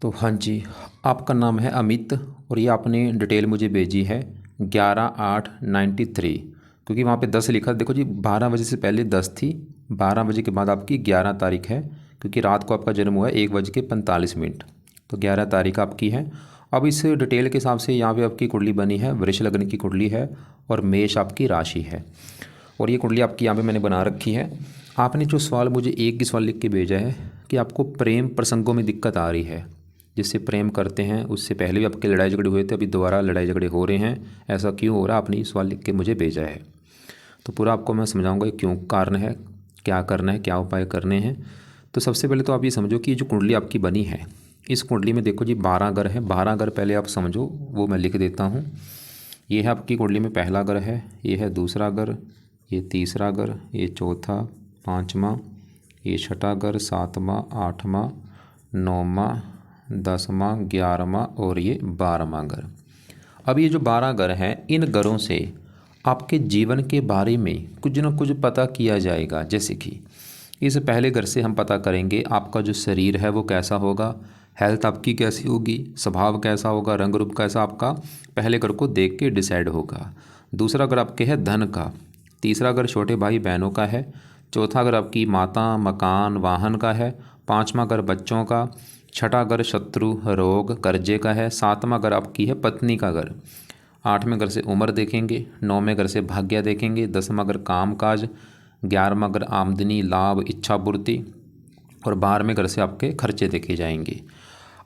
तो हाँ जी, आपका नाम है अमित और ये आपने डिटेल मुझे भेजी है 11/8/93। क्योंकि वहाँ पे 10 लिखा, देखो जी 12 बजे से पहले 10 थी, 12 बजे के बाद आपकी 11 तारीख है। क्योंकि रात को आपका जन्म हुआ है 1:45, तो 11 तारीख आपकी है। अब इस डिटेल के हिसाब से यहाँ पे आपकी कुंडली बनी है, वृष लग्न की कुंडली है और मेष आपकी राशि है। और ये कुंडली आपकी यहाँ पे मैंने बना रखी है। आपने जो सवाल मुझे एक ही सवाल लिख के भेजा है कि आपको प्रेम प्रसंगों में दिक्कत आ रही है, जिससे प्रेम करते हैं उससे पहले भी आपके लड़ाई झगड़े हुए थे, अभी दोबारा लड़ाई झगड़े हो रहे हैं, ऐसा क्यों हो रहा है, आपने ये सवाल लिख के मुझे भेजा है। तो पूरा आपको मैं समझाऊंगा ये क्यों कारण है, क्या करना है, क्या उपाय करने हैं। तो सबसे पहले तो आप ये समझो कि जो कुंडली आपकी बनी है, इस कुंडली में देखो जी 12 घर है। 12 घर पहले आप समझो, वो मैं लिख देता हूँ। ये है आपकी कुंडली में पहला घर है, ये है दूसरा घर, ये तीसरा घर, ये चौथा, पाँचवा, ये छठा घर, सातवां, आठवां, नौवां, 10वां, 11वां और ये 12वां घर। अब ये जो 12 घर हैं, इन घरों से आपके जीवन के बारे में कुछ न कुछ पता किया जाएगा। जैसे कि इस पहले घर से हम पता करेंगे आपका जो शरीर है वो कैसा होगा, हेल्थ आपकी कैसी होगी, स्वभाव कैसा होगा, रंग रूप कैसा, आपका पहले घर को देख के डिसाइड होगा। दूसरा घर आपके है धन का, तीसरा घर छोटे भाई बहनों का है, चौथा घर आपकी माता, मकान, वाहन का है, पाँचवा घर बच्चों का, छठा घर शत्रु, रोग, कर्जे का है, सातवां घर आपकी है पत्नी का घर, आठवें घर से उम्र देखेंगे, नौवें घर से भाग्य देखेंगे, 10वां घर काम काज, 11वां घर आमदनी, लाभ, इच्छा पूर्ति और 12वें घर से आपके खर्चे देखे जाएंगे।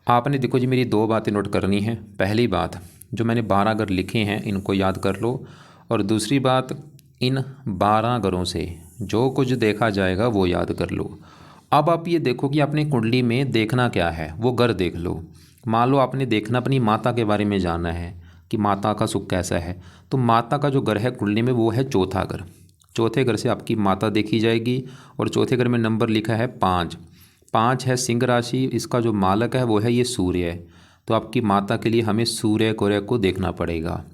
आपने देखो जी मेरी दो बातें नोट करनी है। पहली बात, जो मैंने 12 घर लिखे हैं इनको याद कर लो, और दूसरी बात, इन 12 घरों से जो कुछ देखा जाएगा वो याद कर लो। अब आप ये देखो कि आपने कुंडली में देखना क्या है, वो घर देख लो। मान लो आपने देखना अपनी माता के बारे में जानना है कि माता का सुख कैसा है, तो माता का जो घर है कुंडली में वो है चौथा घर। चौथे घर से आपकी माता देखी जाएगी और चौथे घर में नंबर लिखा है 5। 5 है सिंह राशि, इसका जो मालक है वो है ये सूर्य है। तो आपकी माता के लिए हमें सूर्य कोर्य को देखना पड़ेगा।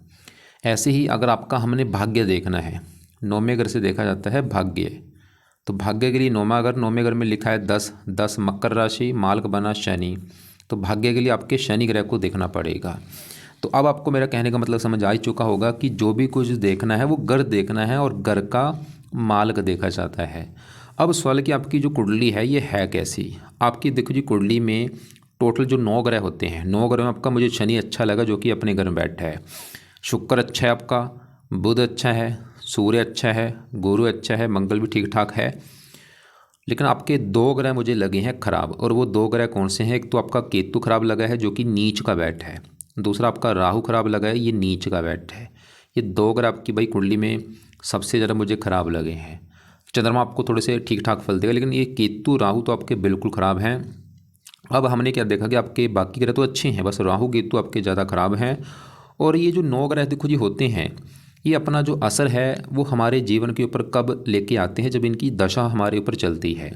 ऐसे ही अगर आपका हमने भाग्य देखना है, 9वें घर से देखा जाता है भाग्य। तो भाग्य के लिए 9वां घर, 9वें घर में लिखा है 10 मकर राशि, मालक बना शनि। तो भाग्य के लिए आपके शनि ग्रह को देखना पड़ेगा। तो अब आपको मेरा कहने का मतलब समझ आ ही चुका होगा कि जो भी कुछ देखना है वो घर देखना है और घर का मालक देखा जाता है। अब सवाल कि आपकी जो कुंडली है ये है कैसी। आपकी देखो जी कुंडली में टोटल जो 9 ग्रह होते हैं, 9 ग्रह में आपका मुझे शनि अच्छा लगा जो कि अपने घर में बैठा है, शुक्र अच्छा है आपका, बुध अच्छा है, सूर्य अच्छा है, गुरु अच्छा है, मंगल भी ठीक ठाक है। लेकिन आपके 2 ग्रह मुझे लगे हैं खराब, और वो 2 ग्रह कौन से हैं? एक तो आपका केतु खराब लगा है जो कि नीच का बैठ है, दूसरा आपका राहु खराब लगा है, ये नीच का बैठ है। ये 2 ग्रह आपकी भाई कुंडली में सबसे ज़्यादा मुझे खराब लगे हैं। चंद्रमा आपको थोड़े से ठीक ठाक फल देगा, लेकिन ये केतु राहु तो आपके बिल्कुल ख़राब हैं। अब हमने क्या देखा कि आपके बाकी ग्रह तो अच्छे हैं, बस राहु केतु आपके ज़्यादा खराब हैं। और ये जो 9 ग्रह देखो जी होते हैं, ये अपना जो असर है वो हमारे जीवन के ऊपर कब लेके आते हैं, जब इनकी दशा हमारे ऊपर चलती है।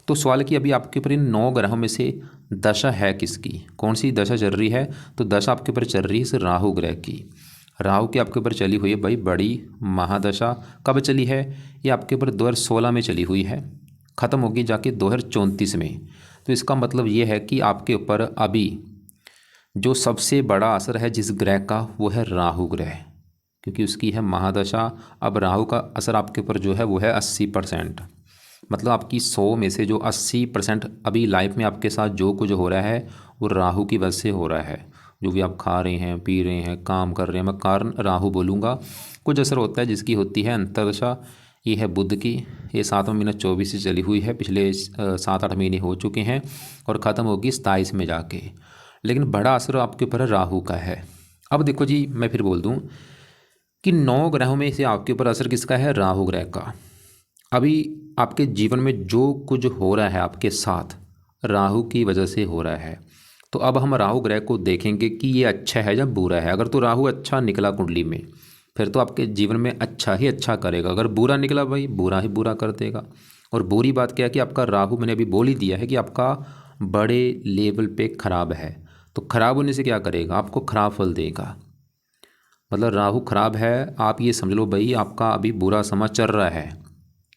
तो सवाल कि अभी आपके ऊपर इन 9 ग्रहों में से दशा है किसकी, कौन सी दशा चल रही है? तो दशा आपके ऊपर चल रही है इस राहु ग्रह की। राहु की आपके ऊपर चली हुई है भाई बड़ी महादशा। कब चली है? ये आपके ऊपर 2016 में चली हुई है, ख़त्म होगी जाके 2034 में। तो इसका मतलब ये है कि आपके ऊपर अभी जो सबसे बड़ा असर है जिस ग्रह का, वो है राहु ग्रह, क्योंकि उसकी है महादशा। अब राहु का असर आपके ऊपर जो है वो है 80%। मतलब आपकी 100 में से जो 80% अभी लाइफ में आपके साथ जो कुछ हो रहा है वो राहु की वजह से हो रहा है। जो भी आप खा रहे हैं, पी रहे हैं, काम कर रहे हैं, मैं कारण राहु बोलूँगा। कुछ असर होता है जिसकी होती है अंतर्दशा। ये है बुध की, ये 7वां महीना 24 से चली हुई है, पिछले 7-8 महीने हो चुके हैं और ख़त्म होगी 27 में जाके। लेकिन बड़ा असर आपके ऊपर राहु का है। अब देखो जी मैं फिर बोल दूँ कि 9 ग्रहों में से आपके ऊपर असर किसका है? राहु ग्रह का। अभी आपके जीवन में जो कुछ हो रहा है आपके साथ राहु की वजह से हो रहा है। तो अब हम राहु ग्रह को देखेंगे कि ये अच्छा है या बुरा है। अगर तो राहु अच्छा निकला कुंडली में, फिर तो आपके जीवन में अच्छा ही अच्छा करेगा। अगर बुरा निकला भाई बुरा ही बुरा कर देगा। और बुरी बात क्या है कि आपका राहु, मैंने अभी बोल ही दिया है कि आपका बड़े लेवल पे खराब है। तो खराब होने से क्या करेगा? आपको खराब फल देगा। मतलब राहु खराब है, आप ये समझ लो भाई आपका अभी बुरा समय चल रहा है,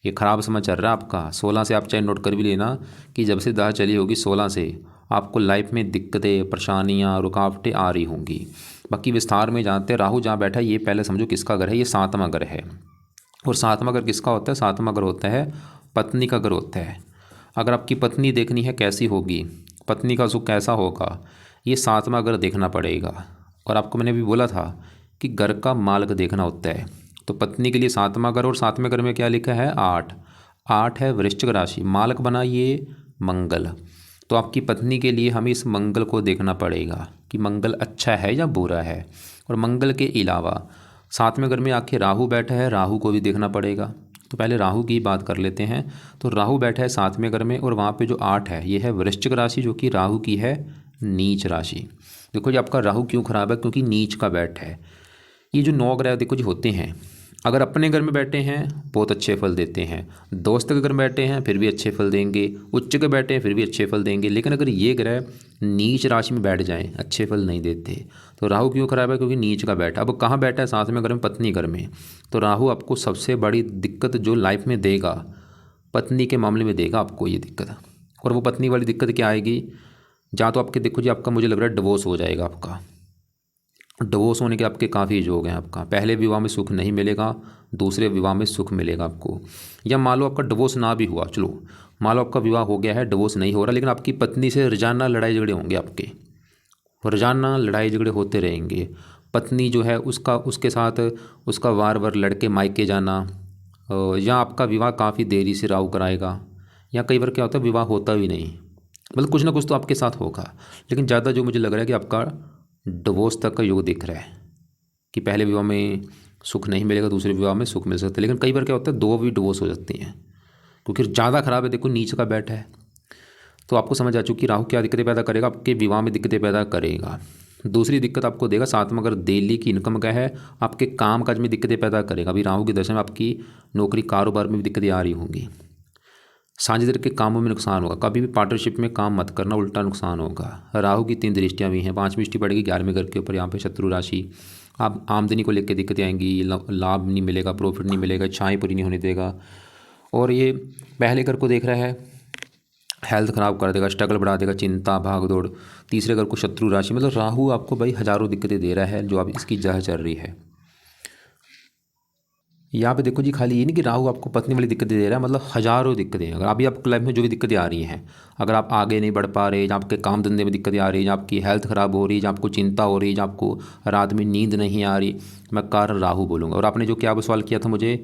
ये खराब समय चल रहा है आपका। 16 से आप चाहे नोट कर भी लेना कि जब से दशा चली होगी 16 से, आपको लाइफ में दिक्कतें, परेशानियाँ, रुकावटें आ रही होंगी। बाकी विस्तार में जानते हैं। राहु जहाँ बैठा है ये पहले समझो किसका घर है, ये 7वां घर है। और 7वां घर किसका होता है? 7वां घर होता है पत्नी का घर होता है। अगर आपकी पत्नी देखनी है कैसी होगी, पत्नी का सुख कैसा होगा, ये 7वां घर देखना पड़ेगा। और आपको मैंने भी बोला था कि घर का मालिक देखना होता है। तो पत्नी के लिए 7वां घर, और 7वें घर में क्या लिखा है? 8। 8 है वृश्चिक राशि, मालिक बना ये मंगल। तो आपकी पत्नी के लिए हमें इस मंगल को देखना पड़ेगा कि मंगल अच्छा है या बुरा है। और मंगल के अलावा 7वें घर में आखिर राहु बैठा है, राहु को भी देखना पड़ेगा। तो पहले राहु की बात कर लेते हैं। तो राहु बैठा है 7वें घर में, और वहाँ पे जो 8 है ये है वृश्चिक राशि, जो कि राहु की है नीच राशि। देखो जी आपका राहु क्यों खराब है? क्योंकि नीच का बैठ है। ये जो 9 ग्रह देखो जी होते हैं, अगर अपने घर में बैठे हैं बहुत अच्छे फल देते हैं, दोस्त के घर में बैठे हैं फिर भी अच्छे फल देंगे, उच्च के बैठे हैं फिर भी अच्छे फल देंगे। लेकिन अगर ये ग्रह नीच राशि में बैठ जाएं अच्छे फल नहीं देते। तो राहु क्यों खराब है? क्योंकि नीच का बैठा। अब कहाँ बैठा है? 7वें घर में, पत्नी घर में। तो राहु आपको सबसे बड़ी दिक्कत जो लाइफ में देगा, पत्नी के मामले में देगा आपको ये दिक्कत। और वो पत्नी वाली दिक्कत क्या आएगी? जहाँ तो आपके देखो जी आपका मुझे लग रहा है डिवोर्स हो जाएगा। आपका डिवोर्स होने के आपके काफ़ी योग हैं। आपका पहले विवाह में सुख नहीं मिलेगा, दूसरे विवाह में सुख मिलेगा आपको। या मान लो आपका डिवोर्स ना भी हुआ, चलो मान लो आपका विवाह हो गया है, डिवोर्स नहीं हो रहा, लेकिन आपकी पत्नी से रोजाना लड़ाई झगड़े होंगे आपके, रोजाना लड़ाई झगड़े होते रहेंगे। पत्नी जो है उसका उसके साथ उसका वार वार लड़के मायके जाना, या आपका विवाह काफ़ी देरी से राहु कराएगा, या कई बार क्या होता है विवाह होता भी नहीं। मतलब कुछ ना कुछ तो आपके साथ होगा। लेकिन ज़्यादा जो मुझे लग रहा है कि आपका डिवोर्स तक का योग दिख रहा है कि पहले विवाह में सुख नहीं मिलेगा, दूसरे विवाह में सुख मिल सकता है। लेकिन कई बार क्या होता है दो भी डिवोर्स हो जाती हैं, क्योंकि ज़्यादा खराब है। देखो नीच का बैठ है, तो आपको समझ आ चुकी राहु क्या दिक्कतें पैदा करेगा, आपके विवाह में दिक्कतें पैदा करेगा। दूसरी दिक्कत आपको देगा 7वां अगर दिल्ली की इनकम का है, आपके काम काज में दिक्कतें पैदा करेगा। अभी राहु की दशा में आपकी नौकरी कारोबार में भी दिक्कतें आ रही होंगी। साझेदार के कामों में नुकसान होगा। कभी भी पार्टनरशिप में काम मत करना, उल्टा नुकसान होगा। राहु की 3 दृष्टियाँ भी हैं, 5वीं दृष्टि पड़ेगी 11वें घर के ऊपर, यहाँ पे शत्रु राशि। आप आमदनी को लेकर दिक्कतें आएंगी, लाभ नहीं मिलेगा, प्रॉफिट नहीं मिलेगा, इच्छाएं पूरी नहीं होने देगा। और ये पहले घर को देख रहा है, हेल्थ ख़राब कर देगा, स्ट्रगल बढ़ा देगा, चिंता भाग दौड़। तीसरे घर को शत्रु राशि, मतलब राहु आपको भाई हज़ारों दिक्कतें दे रहा है, जो अब इसकी जह चल रही है। यहाँ पे देखो जी खाली ये नहीं कि राहु आपको पत्नी वाली दिक्कतें दे रहा है, मतलब हज़ारों दिक्कतें हैं। अगर अभी आपको लाइफ में जो भी दिक्कतें आ रही हैं, अगर आप आगे नहीं बढ़ पा रहे, जहाँ आपके काम धंधे में दिक्कतें आ रही, जहाँ आपकी हेल्थ ख़राब हो रही, जहाँ आपको चिंता हो रही, जहाँ आपको रात में नींद नहीं आ रही, मैं कारण राहु बोलूँगा। और आपने जो क्या सवाल किया था मुझे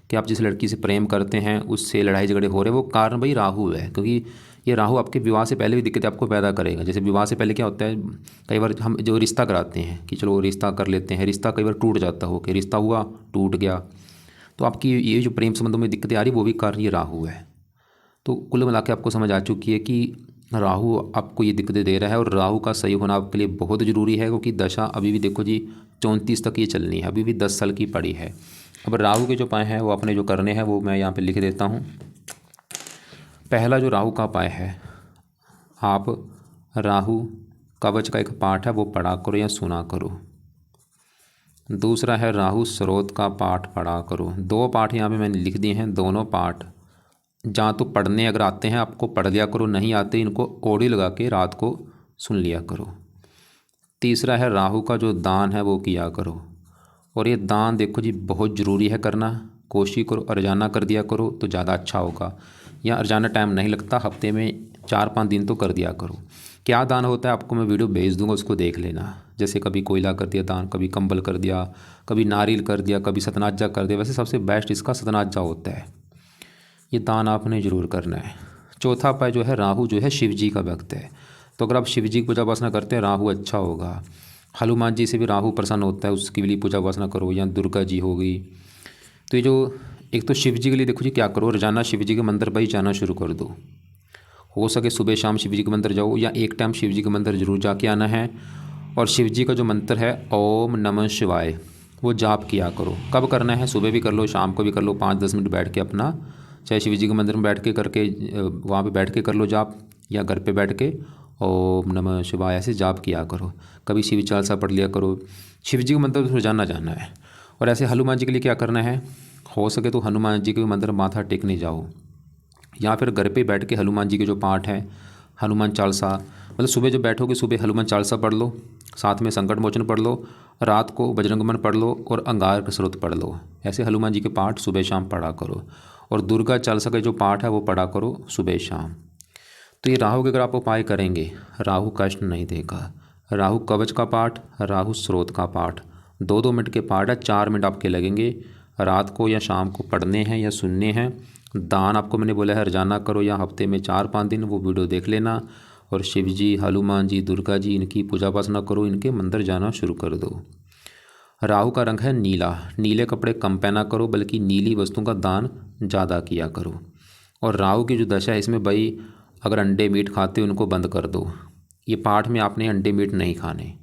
कि आप जिस लड़की से प्रेम करते हैं उससे लड़ाई झगड़े हो रहे हैं, वो कारण भाई राहु है। क्योंकि ये राहु आपके विवाह से पहले भी दिक्कतें आपको पैदा करेगा। जैसे विवाह से पहले क्या होता है, कई बार हम जो रिश्ता कराते हैं कि चलो रिश्ता कर लेते हैं, रिश्ता कई बार टूट जाता हो कि रिश्ता हुआ टूट गया। तो आपकी ये जो प्रेम संबंधों में दिक्कतें आ रही वो भी कारण ये राहु है। तो कुल मिला के आपको समझ आ चुकी है कि राहु आपको ये दिक्कतें दे रहा है, और राहु का सही होना आपके लिए बहुत ज़रूरी है। क्योंकि दशा अभी भी देखो जी 34 तक ये चलनी है, अभी भी 10 साल की पड़ी है। अब राहु के जो उपाय हैं वो अपने जो करने हैं वो मैं यहाँ पे लिख देता हूँ। पहला जो राहु का उपाय है, आप राहु कवच का एक पाठ है वो पढ़ा करो या सुना करो। दूसरा है राहु स्रोत का पाठ पढ़ा करो। 2 पाठ यहाँ पे मैंने लिख दिए हैं, दोनों पाठ जहाँ तो पढ़ने अगर आते हैं आपको पढ़ लिया करो, नहीं आते इनको ऑडियो लगा के रात को सुन लिया करो। तीसरा है राहु का जो दान है वो किया करो। और ये दान देखो जी बहुत ज़रूरी है करना, कोशिश करो रोजाना कर दिया करो तो ज़्यादा अच्छा होगा। या रोजाना टाइम नहीं लगता, हफ्ते में 4-5 दिन तो कर दिया करो। क्या दान होता है आपको मैं वीडियो भेज दूंगा, उसको देख लेना। जैसे कभी कोयला कर दिया दान, कभी कंबल कर दिया, कभी नारियल कर दिया, कभी सतनाजा कर दिया। वैसे सबसे बेस्ट इसका सतनाजा होता है, ये दान आपने ज़रूर करना है। चौथा उपाय जो है, राहु जो है शिव जी का भक्त है, तो अगर आप शिव जी की पूजा उपासना करते हैं राहु अच्छा होगा। हनुमान जी से भी राहु प्रसन्न होता है, उसकी भी पूजा उपासना करो, या दुर्गा जी हो गई। तो ये जो एक तो शिव जी के लिए देखो जी क्या करो, रोजाना शिव जी के मंदिर पर ही जाना शुरू कर दो। हो सके सुबह शाम शिव जी के मंदिर जाओ, या एक टाइम शिव जी के मंदिर जरूर जाके आना है। और शिव जी का जो मंत्र है ओम नमः शिवाय, वो जाप किया करो। कब करना है, सुबह भी कर लो, शाम को भी कर लो, 5-10 मिनट बैठ के अपना, चाहे शिव जी के मंदिर में बैठ के करके वहाँ पे बैठ के कर लो जाप, या घर पे बैठ के ओम नमः शिवाय ऐसे जाप किया करो। कभी शिव चालीसा पढ़ लिया करो। शिव जी के मंदिर रोजाना जाना है। और ऐसे हनुमान जी के लिए क्या करना है, हो सके तो हनुमान जी के मंदिर माथा टेकने जाओ, या फिर घर पे बैठ के हनुमान जी के जो पाठ हैं, हनुमान चालीसा मतलब सुबह जब बैठोगे, सुबह हनुमान चालीसा पढ़ लो, साथ में संकट मोचन पढ़ लो, रात को बजरंगबन पढ़ लो और अंगार कसरत पढ़ लो। ऐसे हनुमान जी के पाठ सुबह शाम पढ़ा करो। और दुर्गा चालीसा का जो पाठ है वो पढ़ा करो सुबह शाम। तो ये राहु के अगर आप उपाय करेंगे, राहु कष्ट नहीं देगा। राहु कवच का पाठ, राहु स्रोत का पाठ 2-2 मिनट के पाठ है, 4 मिनट आपके लगेंगे। रात को या शाम को पढ़ने हैं या सुनने हैं। दान आपको मैंने बोला है रोजाना करो या हफ्ते में 4-5 दिन, वो वीडियो देख लेना। और शिव जी, हनुमान जी, दुर्गा जी, इनकी पूजा उपासना करो, इनके मंदिर जाना शुरू कर दो। राहु का रंग है नीला। नीले कपड़े कम पहना करो, बल्कि नीली वस्तुओं का दान ज़्यादा किया करो। और राहु की जो दशा है इसमें भाई, अगर अंडे मीट खाते हो उनको बंद कर दो। ये पाठ में आपने अंडे मीट नहीं खाने।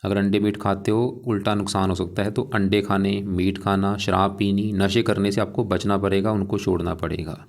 अगर अंडे मीट खाते हो उल्टा नुकसान हो सकता है। तो अंडे खाने, मीट खाना, शराब पीनी, नशे करने से आपको बचना पड़ेगा, उनको छोड़ना पड़ेगा।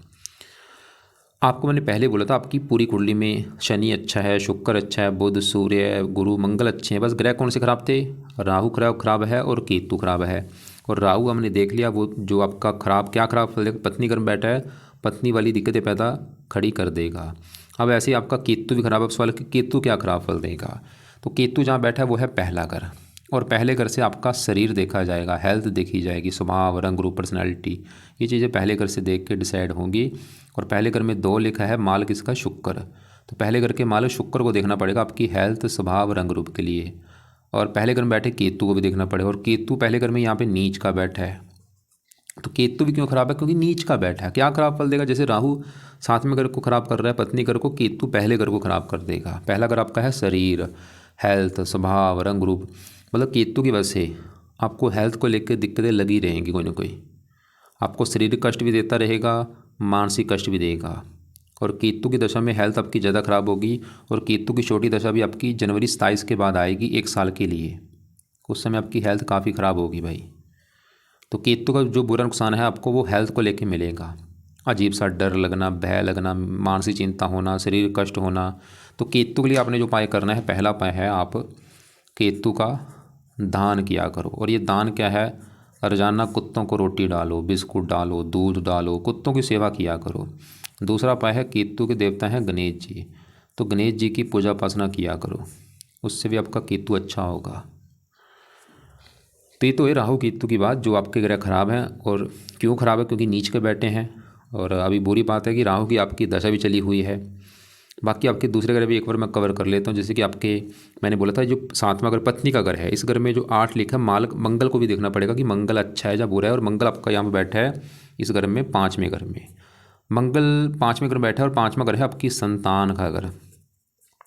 आपको मैंने पहले बोला था आपकी पूरी कुंडली में शनि अच्छा है, शुक्र अच्छा है, बुध, सूर्य, गुरु, मंगल अच्छे हैं। बस ग्रह कौन से खराब थे? राहु खराब है और केतु खराब है। और राहु हमने देख लिया, वो जो आपका खराब क्या खराब फल देगा, पत्नी घर में बैठा है, पत्नी वाली दिक्कतें पैदा खड़ी कर देगा। अब ऐसे ही आपका केतु भी खराब है। सवाल कि केतु क्या खराब फल देगा? तो केतु जहाँ बैठा है वो है पहला घर। और पहले घर से आपका शरीर देखा जाएगा, हेल्थ देखी जाएगी, स्वभाव, रंग रूप, पर्सनैलिटी, ये चीज़ें पहले घर से देख के डिसाइड होंगी। और पहले घर में 2 लिखा है, मालिक इसका शुक्र। तो पहले घर के मालिक शुक्र को देखना पड़ेगा आपकी हेल्थ, स्वभाव, रंग रूप के लिए। और पहले घर में बैठे केतु को भी देखना पड़ेगा। और केतु पहले घर में यहाँ पे नीच का बैठा है। तो केतु भी क्यों खराब है? क्योंकि नीच का बैठा है। क्या खराब फल देगा? जैसे राहु 7वें घर को खराब कर रहा है, पत्नी घर को, केतु पहले घर को खराब कर देगा। पहला घर आपका है शरीर, हेल्थ, स्वभाव, रंग रूप। मतलब केतु की वजह से आपको हेल्थ को लेकर दिक्कतें लगी रहेंगी कोई ना कोई। आपको शारीरिक कष्ट भी देता रहेगा, मानसिक कष्ट भी देगा। और केतु की दशा में हेल्थ आपकी ज़्यादा खराब होगी। और केतु की छोटी दशा भी आपकी जनवरी 27 के बाद आएगी, 1 साल के लिए। उस समय आपकी हेल्थ काफ़ी ख़राब होगी भाई। तो केतु का जो बुरा नुकसान है आपको वो हेल्थ को लेके मिलेगा। अजीब सा डर लगना, भय लगना, मानसिक चिंता होना, शरीर कष्ट होना। तो केतु के लिए आपने जो उपाय करना है, पहला उपाय है आप केतु का दान किया करो। और ये दान क्या है? रोजाना कुत्तों को रोटी डालो, बिस्कुट डालो, दूध डालो, कुत्तों की सेवा किया करो। दूसरा उपाय है केतु के देवता हैं गणेश जी। तो गणेश जी की पूजा उपासना किया करो, उससे भी आपका केतु अच्छा होगा। तो ये तो है राहु केतु की बात, जो आपके ग्रह खराब हैं। और क्यों खराब है? क्योंकि नीच के बैठे हैं। और अभी बुरी बात है कि राहु की आपकी दशा भी चली हुई है। बाकी आपके दूसरे ग्रह भी एक बार मैं कवर कर लेता हूँ। जैसे कि आपके मैंने बोला था जो 7वां घर पत्नी का घर है, इस घर में जो 8 लिखा है, माल मंगल को भी देखना पड़ेगा कि मंगल अच्छा है या बुरा है। और मंगल आपका यहाँ पर बैठा है इस घर में, 5वें घर में। मंगल 5वें घर में बैठा है और 5वां घर है आपकी संतान का घर।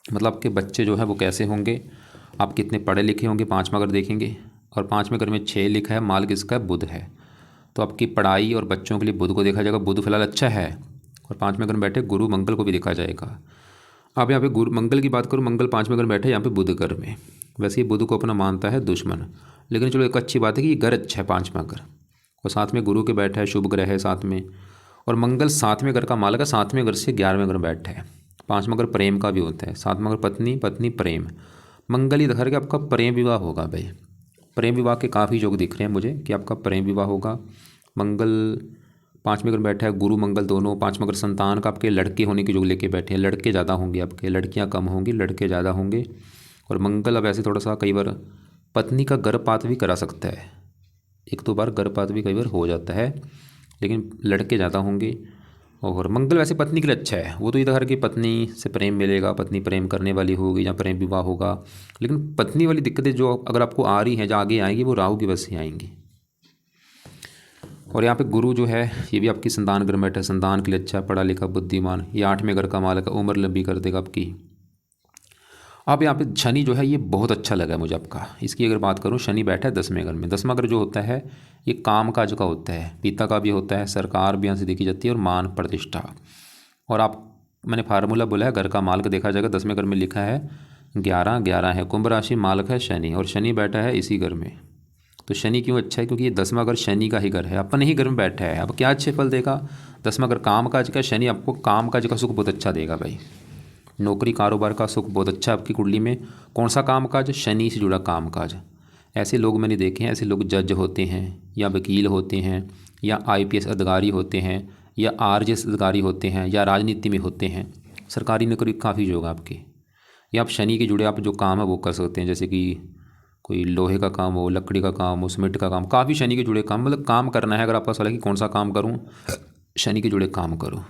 मतलब आपके बच्चे जो है वो कैसे होंगे, आप कितने पढ़े लिखे होंगे, 5वां घर देखेंगे। और 5वें घर में 6 लिखा है, माल किसका है? बुध है। तो आपकी पढ़ाई और बच्चों के लिए बुध को देखा जाएगा, बुध फिलहाल अच्छा है। और 5वें घर में बैठे गुरु मंगल को भी देखा जाएगा। अब यहाँ पे गुरु मंगल की बात करूँ, मंगल 5वें घर में बैठे यहाँ पे बुध घर में। वैसे ही बुध को अपना मानता है दुश्मन, लेकिन चलो एक अच्छी बात है कि ये घर अच्छा है 5वां घर। और साथ में गुरु के बैठा है, शुभ ग्रह है साथ में। और मंगल 7वें घर का मालक है, 7वें घर से 11वें घर में बैठा है। 5वां घर प्रेम का भी होता है, 7वां घर पत्नी, पत्नी प्रेम। मंगल ही घर के आपका प्रेम विवाह होगा भाई। प्रेम विवाह के काफ़ी योग दिख रहे हैं मुझे कि आपका प्रेम विवाह होगा। मंगल 5वें घर में बैठा है, गुरु मंगल दोनों। 5वां घर संतान का आपके लड़के होने के योग लेके बैठे हैं। लड़के ज़्यादा होंगे आपके, लड़कियां कम होंगी, लड़के ज़्यादा होंगे। और मंगल अब ऐसे थोड़ा सा कई बार पत्नी का गर्भपात भी करा सकता है, 1-2 बार गर्भपात भी कई बार हो जाता है, लेकिन लड़के ज़्यादा होंगे। और मंगल वैसे पत्नी के लिए अच्छा है, वो तो इधर की पत्नी से प्रेम मिलेगा, पत्नी प्रेम करने वाली होगी या प्रेम विवाह होगा। लेकिन पत्नी वाली दिक्कतें जो अगर आपको आ रही हैं, जो आगे आएंगी, वो राहु की वजह से आएंगी। और यहाँ पे गुरु जो है ये भी आपकी संतान घर में बैठा है, संतान के लिए अच्छा, पढ़ा लिखा, बुद्धिमान। ये 8वें घर का मालक है, उम्र लंबी कर देगा आपकी। अब यहाँ पे शनि जो है ये बहुत अच्छा लगा मुझे आपका। इसकी अगर बात करूँ, शनि बैठा है 10वें घर में। 10वां घर जो होता है ये काम काज का होता है, पिता का भी होता है, सरकार भी यहाँ से देखी जाती है, और मान प्रतिष्ठा। और आप मैंने फार्मूला बोला है, घर का मालक देखा जाएगा। 10वें घर में लिखा है 11 है, कुंभ राशि, मालक है शनि, और शनि बैठा है इसी घर में। तो शनि क्यों अच्छा है? क्योंकि ये 10वां घर शनि का ही घर है, अपने ही घर में बैठा है। अब क्या अच्छे फल देगा? 10वां घर काम काज का, शनि आपको काम काज का सुख बहुत अच्छा देगा भाई। नौकरी कारोबार का सुख बहुत अच्छा आपकी कुंडली में। कौन सा काम काज? शनि से जुड़ा काम काज। ऐसे लोग मैंने देखे हैं, ऐसे लोग जज होते हैं या वकील होते हैं या IPS अधिकारी होते हैं या RJS अधिकारी होते हैं या राजनीति में होते हैं। सरकारी नौकरी काफ़ी योग आपके। या आप शनि के जुड़े आप जो काम है वो कर सकते हैं, जैसे कि कोई लोहे का काम हो, लकड़ी का काम हो, सीमेंट का काम, काफ़ी शनि के जुड़े काम, मतलब काम करना है। अगर आपका सवाल है कि कौन सा काम करूँ, शनि के जुड़े काम करो।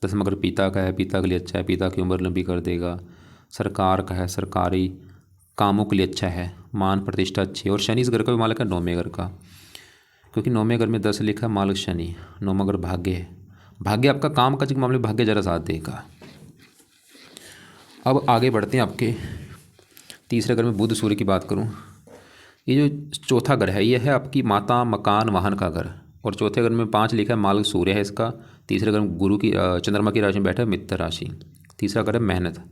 जैसे मगर पिता का है, पिता के लिए अच्छा है, पिता की उम्र लंबी कर देगा। सरकार का है, सरकारी कामों के लिए अच्छा है, मान प्रतिष्ठा अच्छी है। और शनि इस घर का भी मालिक है, नौवें घर का, क्योंकि नौवें घर में 10 लिखा है, मालिक शनि। नौवां घर भाग्य है, भाग्य आपका काम काज के मामले में भाग्य जरा साथ देगा। अब आगे बढ़ते हैं आपके तीसरे घर में बुध सूर्य की बात करूं, ये जो चौथा घर है ये है आपकी माता, मकान, वाहन का घर। और चौथे घर में 5 लिखा है, मालिक सूर्य है इसका। तीसरे घर में गुरु की चंद्रमा की राशि में बैठा है, मित्र राशि। तीसरा घर है मेहनत,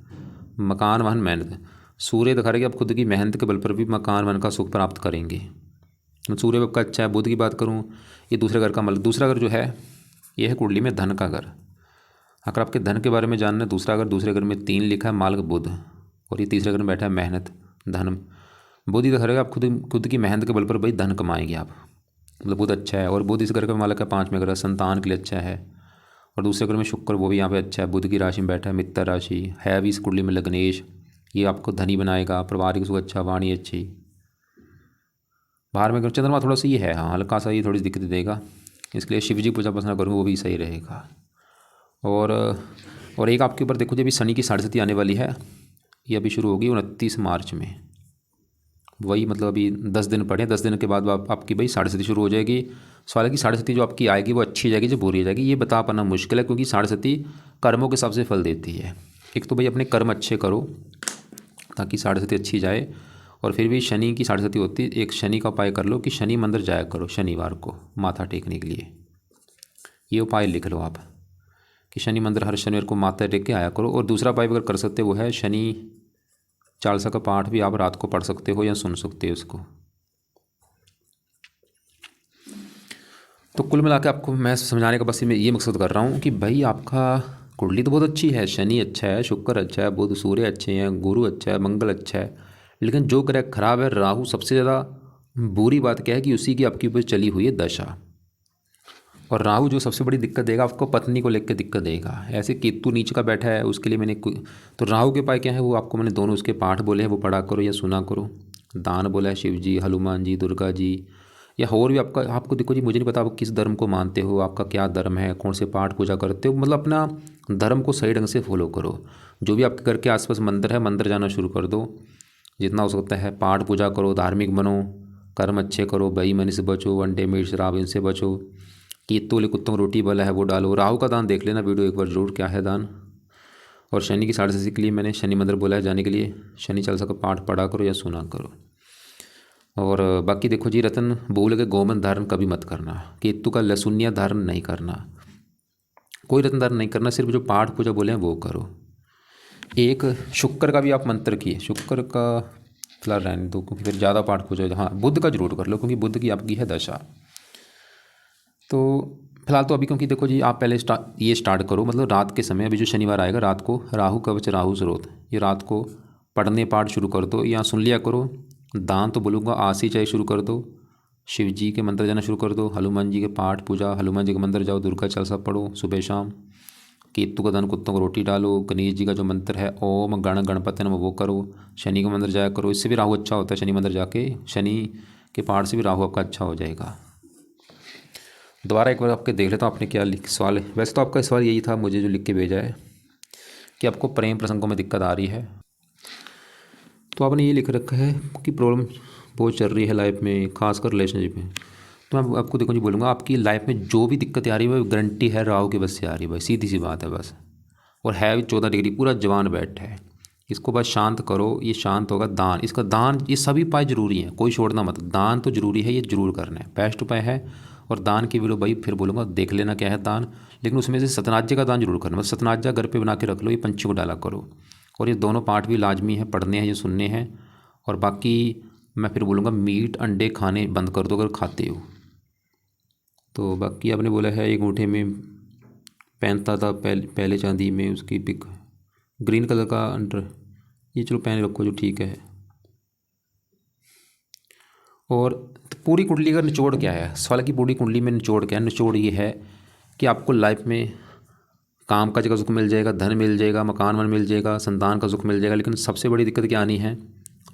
मकान, वाहन, मेहनत। सूर्य दिखा रहा है कि आप खुद की मेहनत के बल पर भी मकान वाहन का सुख प्राप्त करेंगे। सूर्य आपका अच्छा है। बुध की बात करूँ, ये दूसरे घर का मालिक। दूसरा घर जो है ये है कुंडली में धन का घर। अगर आपके धन के बारे में जानना है, दूसरा घर, दूसरे घर में 3 लिखा है, मालिक बुध। और ये तीसरे घर में बैठा है मेहनत, धन। बुध ही दिखा रहा है आप खुद की मेहनत के बल पर भाई धन कमाएंगे आप, मतलब बुध अच्छा है। और बुध इस घर का मालिक है, 5वें घर, संतान के लिए अच्छा है। और दूसरे घर में शुक्र, वो भी यहाँ पे अच्छा है, बुध की राशि में बैठा है, मित्र राशि है भी इस कुंडली में लग्नेश। ये आपको धनी बनाएगा, पारिवारिक सुख अच्छा, वाणी अच्छी। बाहर में चंद्रमा थोड़ा सा ये है, हाँ हल्का सा ये थोड़ी सी दिक्कत देगा, इसलिए शिव जी पूजा पसंद करूँगा, वो भी सही रहेगा। और एक आपके ऊपर देखो जी, अभी शनि की 6.5 आने वाली है, ये अभी शुरू होगी 29 मार्च में। वही मतलब अभी 10 दिन पड़े, 10 दिन के बाद आपकी भाई 6.5 शुरू हो जाएगी। सवाल है कि 6.5 जो आपकी आएगी वो अच्छी जाएगी, जो बुरी जाएगी, ये बता पाना मुश्किल है, क्योंकि 6.5 कर्मों के हिसाब से फल देती है। एक तो भाई अपने कर्म अच्छे करो ताकि 6.5 अच्छी जाए। और फिर भी शनि की 6.5 होती है, एक शनि का उपाय कर लो कि शनि मंदिर जाया करो शनिवार को माथा टेकने के लिए। ये उपाय लिख लो आप कि शनि मंदिर हर शनिवार को माथा टेक के आया करो। और दूसरा उपाय अगर कर सकते वो है शनि चालीसा का पाठ भी आप रात को पढ़ सकते हो या सुन सकते हो उसको। तो कुल मिला के आपको मैं समझाने का बस मैं ये मकसद कर रहा हूँ कि भाई आपका कुंडली तो बहुत अच्छी है, शनि अच्छा है, शुक्र अच्छा है, बुध सूर्य अच्छे हैं, गुरु अच्छा है, मंगल अच्छा है। लेकिन जो ग्रह खराब है राहु, सबसे ज़्यादा बुरी बात क्या है कि उसी की आपकी ऊपर चली हुई है दशा। और राहु जो सबसे बड़ी दिक्कत देगा आपको, पत्नी को लेकर दिक्कत देगा। ऐसे केतु नीच का बैठा है, उसके लिए मैंने तो राहु के उपाय क्या है वो आपको मैंने दोनों उसके पाठ बोले हैं, वो पढ़ा करो या सुना करो। दान बोला है शिव जी, हनुमान जी, दुर्गा जी, या और भी आपको देखो जी, मुझे नहीं पता आप किस धर्म को मानते हो, आपका क्या धर्म है, कौन से पाठ पूजा करते हो, मतलब अपना धर्म को सही ढंग से फॉलो करो। जो भी आपके घर के आसपास मंदिर है, मंदिर जाना शुरू कर दो, जितना हो सकता है पाठ पूजा करो, धार्मिक बनो, कर्म अच्छे करो, बेईमानी से बचो, अंडे मीट शराब इनसे बचो। केतु वाले कुत्तों को रोटी वाला है वो डालो। राहु का दान देख लेना वीडियो एक बार जरूर, क्या है दान। और शनि की 6.5 के लिए मैंने शनि मंदिर बोला है जाने के लिए, शनि चालीसा का पाठ पढ़ा करो या सुना करो। और बाकी देखो जी, रतन बोल के गोमन धारण कभी मत करना, केतु का लहसुनिया धारण नहीं करना, कोई रत्न धारण नहीं करना, सिर्फ जो पाठ पूजा बोले हैं वो करो। एक शुक्र का भी आप मंत्र किए, शुक्र का फिलहाल रहने दो क्योंकि फिर ज़्यादा पाठ पूजा, हाँ बुध का जरूर कर लो क्योंकि बुध की आपकी है दशा। तो फिलहाल तो अभी क्योंकि देखो जी, आप पहले ये स्टार्ट करो, मतलब रात के समय, अभी जो शनिवार आएगा रात को, राहु कवच राहु स्रोत, ये रात को पढ़ने पाठ शुरू कर दो या सुन लिया करो। दान तो बोलूँगा आज से चाहे शुरू कर दो, शिव जी के मंत्र जाना शुरू कर दो, हनुमान जी के पाठ पूजा, हनुमान जी के मंदिर जाओ, दुर्गा चालीसा पढ़ो सुबह शाम। केतु का दान, कुत्तों को रोटी डालो, गणेश जी का जो मंत्र है ओम गण गणपति नमः वो करो, शनि का मंदिर जाया करो, इससे भी राहु अच्छा होता है। शनि मंदिर जाके शनि के पाठ से भी राहु आपका अच्छा हो जाएगा। दोबारा एक बार आपके देख लेता हूँ आपने क्या लिख सवाल है। वैसे तो आपका सवाल यही था मुझे जो लिख के भेजा है कि आपको प्रेम प्रसंगों में दिक्कत आ रही है। तो आपने ये लिख रखा है कि प्रॉब्लम बहुत चल रही है लाइफ में, खासकर रिलेशनशिप में। तो मैं आपको देखो जी बोलूँगा, आपकी लाइफ में जो भी दिक्कत आ रही है वो गारंटी है राहु की वजह से आ रही है भाई, सीधी सी बात है बस। और है भी 14 डिग्री, पूरा जवान बैठा है, इसको बस शांत करो, ये शांत होगा। दान, इसका दान, ये सभी उपाय जरूरी हैं, कोई छोड़ना मत। दान तो जरूरी है, ये जरूर करना है, बेस्ट उपाय है। और दान की वीडियो भाई फिर बोलूँगा देख लेना क्या है दान, लेकिन उसमें से सतनाज्य का दान जरूर करना, मतलब सतनाज्या घर पे बना के रख लो, ये पंछी को डाला करो। और ये दोनों पाठ भी लाजमी है, पढ़ने हैं, ये सुनने हैं। और बाकी मैं फिर बोलूँगा मीट अंडे खाने बंद कर दो अगर खाते हो तो। बाकी आपने बोला है एक अंगूठे में पहनता था पहले चांदी में, उसकी पिक ग्रीन कलर का अंडर, ये चलो पहन रखो जो ठीक है। और तो पूरी कुंडली का निचोड़ क्या है, सवाल की पूरी कुंडली में निचोड़ क्या है? निचोड़ ये है कि आपको लाइफ में काम काज का सुख मिल जाएगा, धन मिल जाएगा, मकान वन मिल जाएगा, संतान का सुख मिल जाएगा, लेकिन सबसे बड़ी दिक्कत क्या आनी है,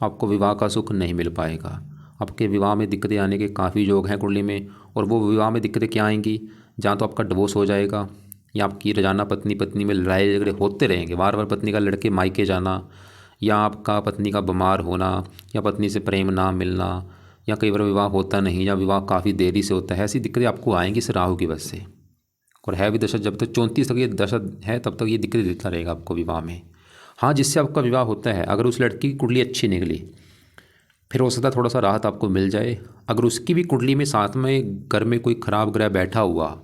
आपको विवाह का सुख नहीं मिल पाएगा। आपके विवाह में दिक्कतें आने के काफ़ी योग हैं कुंडली में। और वो विवाह में दिक्कतें क्या आएंगी, जहाँ तो आपका डिवोर्स हो जाएगा, या आपकी रोजाना पत्नी पत्नी में लड़ाई झगड़े होते रहेंगे, बार बार पत्नी का लड़के मायके जाना, या आपका पत्नी का बीमार होना, या पत्नी से प्रेम ना मिलना, या कई बार विवाह होता नहीं, या विवाह काफ़ी देरी से होता है। ऐसी दिक्कतें आपको आएंगी इस राहु की वजह से। और है भी दशा, जब तक 34 तक ये दशा है तब तक ये दिक्कतें देता रहेगा आपको विवाह में। हाँ, जिससे आपका विवाह होता है, अगर उस लड़की की कुंडली अच्छी निकली, फिर हो सकता है थोड़ा सा राहत आपको मिल जाए। अगर उसकी भी कुंडली में साथ में घर में कोई ख़राब ग्रह बैठा हुआ,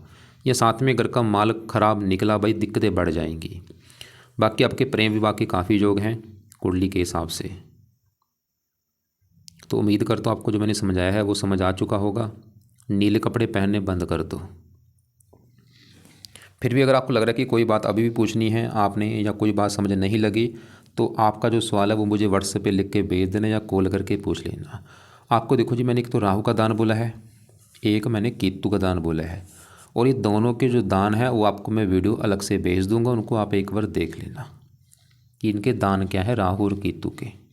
या साथ में घर का माल खराब निकला, भाई दिक्कतें बढ़ जाएंगी। बाकी आपके प्रेम विवाह के काफ़ी योग हैं कुंडली के हिसाब से। तो उम्मीद करता हूँ आपको जो मैंने समझाया है वो समझ आ चुका होगा। नीले कपड़े पहनने बंद कर दो। फिर भी अगर आपको लग रहा है कि कोई बात अभी भी पूछनी है आपने, या कोई बात समझ नहीं लगी, तो आपका जो सवाल है वो मुझे व्हाट्सएप पे लिख के भेज देना, या कॉल करके पूछ लेना। आपको देखो जी, मैंने एक तो राहु का दान बोला है, एक मैंने केतु का दान बोला है, और ये दोनों के जो दान है वो आपको मैं वीडियो अलग से भेज दूंगा, उनको आप एक बार देख लेना कि इनके दान क्या है राहु और केतु के।